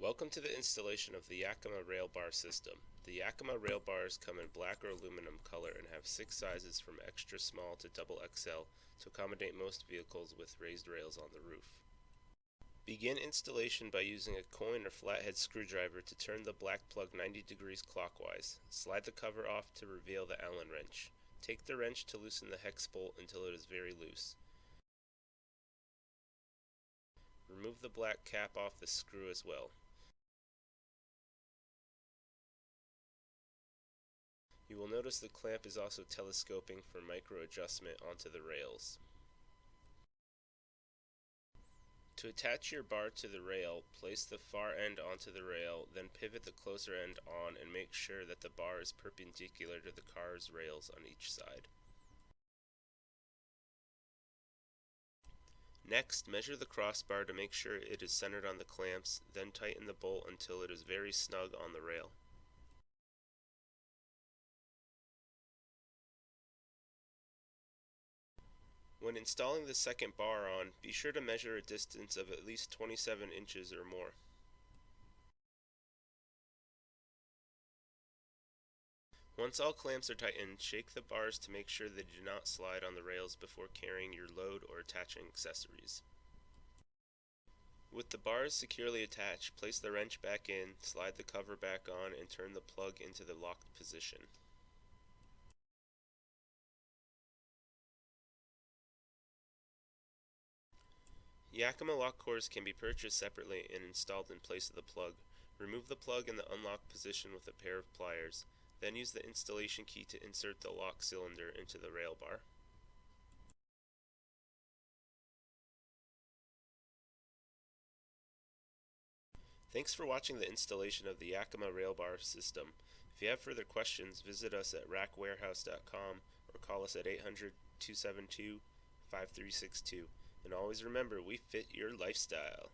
Welcome to the installation of the Yakima RailBar system. The Yakima RailBars come in black or aluminum color and have 6 sizes from extra small to double XL to accommodate most vehicles with raised rails on the roof. Begin installation by using a coin or flathead screwdriver to turn the black plug 90 degrees clockwise. Slide the cover off to reveal the Allen wrench. Take the wrench to loosen the hex bolt until it is very loose. Remove the black cap off the screw as well. You will notice the clamp is also telescoping for micro adjustment onto the rails. To attach your bar to the rail, place the far end onto the rail, then pivot the closer end on and make sure that the bar is perpendicular to the car's rails on each side. Next, measure the crossbar to make sure it is centered on the clamps, then tighten the bolt until it is very snug on the rail. When installing the second bar on, be sure to measure a distance of at least 27 inches or more. Once all clamps are tightened, shake the bars to make sure they do not slide on the rails before carrying your load or attaching accessories. With the bars securely attached, place the wrench back in, slide the cover back on, and turn the plug into the locked position. Yakima Lock Cores can be purchased separately and installed in place of the plug. Remove the plug in the unlocked position with a pair of pliers, then use the installation key to insert the lock cylinder into the rail bar. Thanks for watching the installation of the Yakima RailBar system. If you have further questions, visit us at rackwarehouse.com or call us at 800-272-5362. And always remember, we fit your lifestyle.